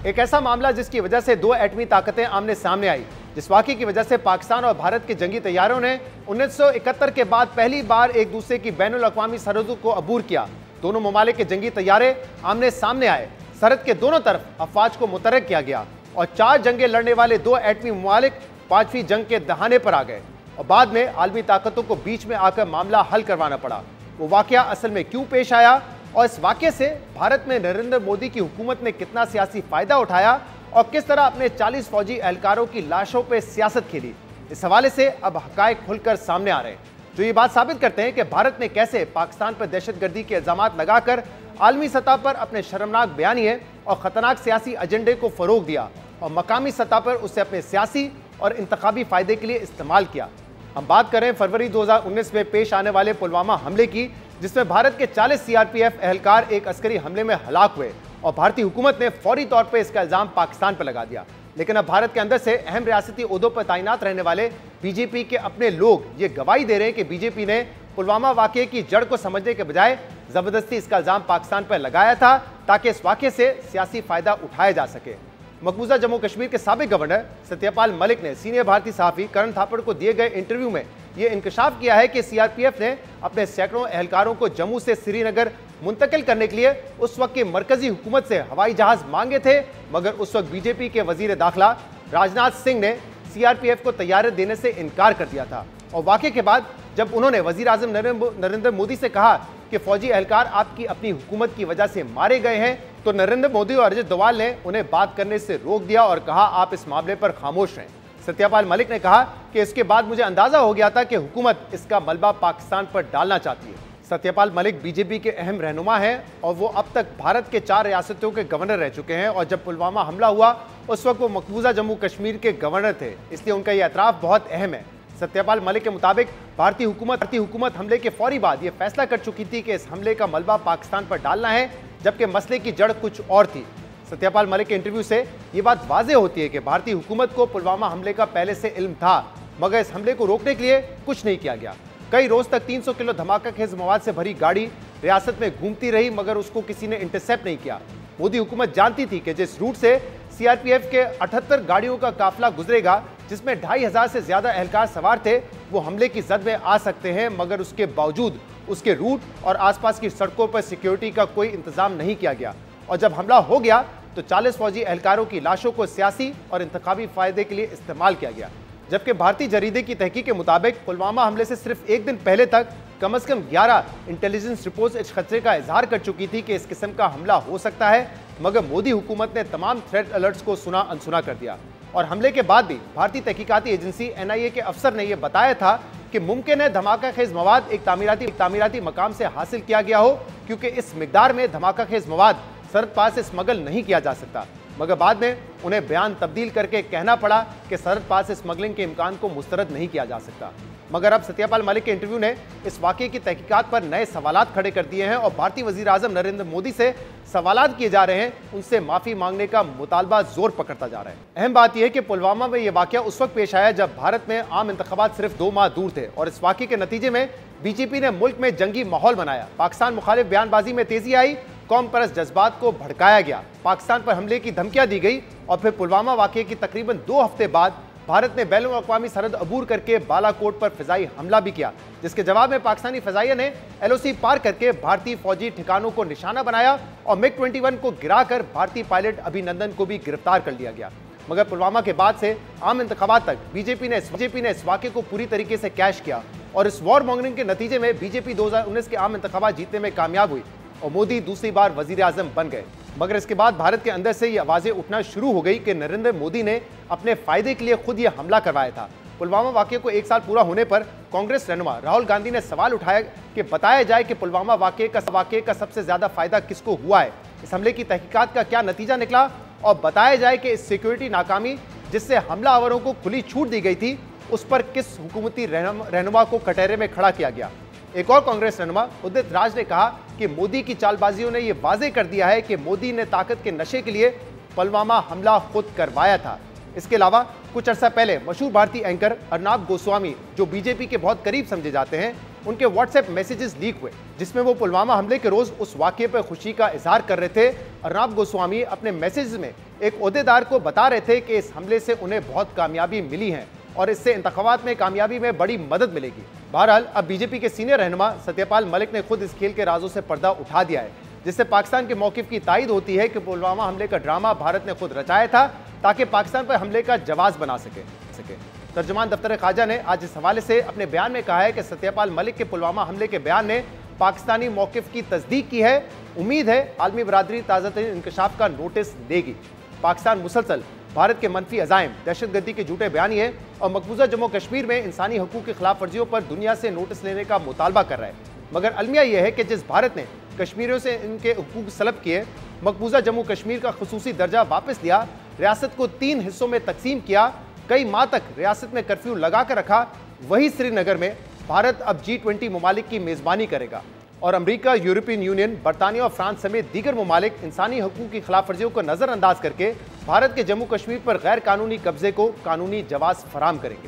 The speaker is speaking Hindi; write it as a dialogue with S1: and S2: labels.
S1: एक ऐसा मामला जिसकी वजह से दो एटमी ताकतें आमने सामने आई, जिस वाकये की वजह से पाकिस्तान और भारत के जंगी तैयारों ने 1971 के बाद पहली बार एक दूसरे की बैनुल अक़वामी सरहदों को अबूर किया। दोनों ममालिक के जंगी तैयारे आमने सामने आए, सरहद के दोनों तरफ अफवाज को मुतरक किया गया और 4 जंगें लड़ने वाले दो एटमी ममालिक 5वीं जंग के दहाने पर आ गए और बाद में आलमी ताकतों को बीच में आकर मामला हल करवाना पड़ा। वो वाकया असल में क्यों पेश आया और इस वाकये से भारत में नरेंद्र मोदी की हुकूमत ने कितना सियासी फायदा उठाया और किस तरह अपने 40 फौजी एहलकारों की लाशों पर सियासत खेली, इस हवाले से अब हकायक खुलकर सामने आ रहे हैं, जो ये बात साबित करते हैं कि भारत ने कैसे पाकिस्तान पर दहशतगर्दी के इल्जामात लगाकर आलमी सतह पर अपने शर्मनाक बयानिए और खतरनाक सियासी एजेंडे को फरोग दिया और मकामी सतह पर उसे अपने सियासी और इंतखाबी फायदे के लिए इस्तेमाल किया। हम बात करें फरवरी 2019 में पेश आने वाले पुलवामा हमले की, जिसमें भारत के 40 सीआरपीएफ एहलकार एक अस्करी हमले में हलाक हुए और भारतीय हुकूमत ने फौरी तौर पर इसका इल्जाम पाकिस्तान पर लगा दिया। लेकिन अब भारत के अंदर से अहम रियासती ओहदों पर तैनात रहने वाले बीजेपी के अपने लोग ये गवाही दे रहे हैं कि बीजेपी ने पुलवामा वाकये की जड़ को समझने के बजाय जबरदस्ती इसका इल्जाम पाकिस्तान पर लगाया था ताकि इस वाकये से सियासी फायदा उठाया जा सके। मकबूजा जम्मू कश्मीर के साबिक गवर्नर सत्यपाल मलिक ने सीनियर भारतीय सहाफ़ी करण थापड़ को दिए गए इंटरव्यू में यह इंकशाफ किया है कि सीआरपीएफ ने अपने सैकड़ों एहलकारों को जम्मू से श्रीनगर मुंतकिल करने के लिए उस वक्त की मरकजी हुकूमत से हवाई जहाज मांगे थे, मगर उस वक्त बीजेपी के वजीर दाखिला राजनाथ सिंह ने सीआरपीएफ को तैयारी देने से इनकार कर दिया था। और वाकये के बाद जब उन्होंने वजीर आजम नरेंद्र मोदी से कहा कि फौजी एहलकार आपकी अपनी हुकूमत की वजह से मारे गए हैं, तो नरेंद्र मोदी और अजित डोवाल ने उन्हें बात करने से रोक दिया और कहा आप इस मामले पर खामोश रहें। सत्यपाल मलिक ने कहा कि इसके बाद मुझे अंदाजा हो गया था कि हुकूमत इसका मलबा पाकिस्तान पर डालना चाहती है। सत्यपाल मलिक बीजेपी के अहम रहनुमा हैं और वो अब तक भारत के 4 रियासतों के गवर्नर रह चुके हैं और जब पुलवामा हमला हुआ उस वक्त वो मकबूजा जम्मू कश्मीर के गवर्नर थे, इसलिए उनका ये एतराफ़ बहुत अहम है। सत्यपाल मलिक के मुताबिक भारतीय हुकूमत हमले के फौरी बाद ये फैसला कर चुकी थी कि इस हमले का मलबा पाकिस्तान पर डालना है, जबकि मसले की जड़ कुछ और थी। सत्यपाल मलिक के इंटरव्यू से ये बात वाज़ेह होती है कि भारतीय हुकूमत को पुलवामा हमले का पहले से इल्म था, मगर इस हमले को रोकने के लिए कुछ नहीं किया गया। कई रोज तक 300 किलो धमाका खेज मवाद से भरी गाड़ी रियासत में घूमती रही, मगर उसको किसी ने इंटरसेप्ट नहीं किया। मोदी हुकूमत जानती थी कि जिस रूट से सीआरपीएफ के 78 गाड़ियों का काफिला गुजरेगा, जिसमें 2500 से ज्यादा एहलकार सवार थे, वो हमले की जद में आ सकते हैं, मगर उसके बावजूद उसके रूट और आसपास की सड़कों पर सिक्योरिटी का कोई इंतजाम नहीं किया गया और जब हमला हो गया तो 40 फौजी एहलकारों की लाशों को सियासी और इंतखाबी फायदे के लिए इस्तेमाल किया गया। जबकि भारतीय जरीदे की तहकीक के मुताबिक पुलवामा हमले से सिर्फ एक दिन पहले तक कम से कम 11 इंटेलिजेंस रिपोर्ट्स इस खतरे का इजहार कर चुकी थी कि इस किस्म का हमला हो सकता है, मगर मोदी हुकूमत ने तमाम थ्रेट अलर्ट्स को सुना अनसुना कर दिया और हमले के बाद भी भारतीय तहकीकाती एजेंसी एनआईए के अफसर ने यह बताया था कि मुमकिन है धमाका खेज मवाद एक तामीराती मकाम से हासिल किया गया हो, क्योंकि इस मिकदार में धमाका खेज मवाद सरहद पार से स्मगल नहीं किया जा सकता। मगर बाद में उन्हें बयान तब्दील करके कहना पड़ा कि सरहद पार से स्मगलिंग के इम्कान को मुस्तरद नहीं किया जा सकता। मगर अब सत्यपाल मलिक के इंटरव्यू ने इस वाकये की तहकीकात पर नए सवालात खड़े कर दिए हैं और भारतीय वजीर आजम नरेंद्र मोदी से सवालात किए जा रहे हैं, उनसे माफ़ी मांगने का मुतालबा जोर पकड़ता जा रहा है। अहम बात यह है कि पुलवामा में यह वाकया उस वक्त पेश आया जब भारत में आम इंतखाबात सिर्फ 2 माह दूर थे और इस वाकये के नतीजे में बीजेपी ने मुल्क में जंगी माहौल बनाया, पाकिस्तान मुखालिफ बयानबाजी में तेजी आई, कौम परस्त जज्बात को भड़काया गया, पाकिस्तान पर हमले की धमकियां दी गई और फिर पुलवामा वाकये की तकरीबन 2 हफ्ते बाद भारत ने बैनुल अक़वामी सरहद अबूर करके बालाकोट पर फिजाई हमला भी किया, जिसके जवाब में पाकिस्तानी फ़िज़ाइया ने एलओसी पार करके भारतीय फौजी ठिकानों को निशाना बनाया और MiG-21 को गिराकर भारतीय पायलट अभिनंदन को भी गिरफ्तार कर लिया गया। मगर पुलवामा के बाद से आम इंतखाबात तक बीजेपी ने इस वाक़े को पूरी तरीके से कैश किया और इस वॉर मॉन्गरिंग के नतीजे में बीजेपी 2019 के आम इंतखाबात जीतने में कामयाब हुई और मोदी दूसरी बार वजीर आजम बन गए। मगर इसके बाद भारत के अंदर से ये आवाज़ें उठना शुरू हो गई कि नरेंद्र मोदी ने अपने फायदे के लिए खुद ये हमला करवाया था। पुलवामा वाकये को 1 साल पूरा होने पर कांग्रेस रहनुमा राहुल गांधी ने सवाल उठाया कि बताया जाए कि पुलवामा वाकये का सबसे ज्यादा फायदा किसको हुआ है, इस हमले की तहकीकात का क्या नतीजा निकला और बताया जाए कि इस सिक्योरिटी नाकामी जिससे हमलावरों को खुली छूट दी गई थी, उस पर किस हुकूमती रहनुमा को कटहरे में खड़ा किया गया। एक और कांग्रेस रहनुमा उदित राज ने कहा कि मोदी की चालबाजियों ने यह वाजे कर दिया है कि मोदी ने ताकत के नशे के लिए पुलवामा हमला खुद करवाया था। इसके अलावा कुछ अर्सा पहले मशहूर भारतीय एंकर अर्नाब गोस्वामी, जो बीजेपी के बहुत करीब समझे जाते हैं, उनके व्हाट्सएप मैसेजेस लीक हुए, जिसमें वो पुलवामा हमले के रोज उस वाकये पर खुशी का इजहार कर रहे थे। अर्नब गोस्वामी अपने मैसेज में एक ओहदेदार को बता रहे थे कि इस हमले से उन्हें बहुत कामयाबी मिली है और इससे इंतखाबात में कामयाबी में बड़ी मदद मिलेगी। बहरहाल अब बीजेपी के सीनियर रहनुमा सत्यपाल मलिक ने खुद इस खेल के राजों से पर्दा उठा दिया है, जिससे पाकिस्तान के मौकिफ की तायद होती है कि पुलवामा हमले का ड्रामा भारत ने खुद रचाया था ताकि पाकिस्तान पर हमले का जवाब बना सके। तर्जुमान दफ्तर ख्वाजा ने आज इस हवाले से अपने बयान में कहा है कि सत्यपाल मलिक के पुलवामा हमले के बयान ने पाकिस्तानी मौकिफ की तस्दीक की है। उम्मीद है आलमी बरादरी ताज़ातरीन इंकशाफ का नोटिस देगी। पाकिस्तान मुसलसल भारत के मनफी अज़ाइम, दहशतगर्दी के झूठे बयानिए और मकबूजा जम्मू कश्मीर में इंसानी हकूक़ की खिलाफ वर्जियों पर दुनिया से नोटिस लेने का मुतालबा कर रहा है। मगर अलमिया यह है कि जिस भारत ने कश्मीरियों से इनके हकूक़ सलब किए, मकबूजा जम्मू कश्मीर का खुसूसी दर्जा वापस लिया, रियासत को 3 हिस्सों में तकसीम किया, कई माह तक रियासत में कर्फ्यू लगा कर रखा, वही श्रीनगर में भारत अब G20 ममालिक की मेज़बानी करेगा और अमेरिका, यूरोपियन यूनियन, बरतानिया और फ्रांस समेत दीगर ममालिक इंसानी हकूक़ की खिलाफ वर्जियों को नज़रअंदाज करके भारत के जम्मू कश्मीर पर गैर कानूनी कब्जे को कानूनी जवाब फराहम करेंगे।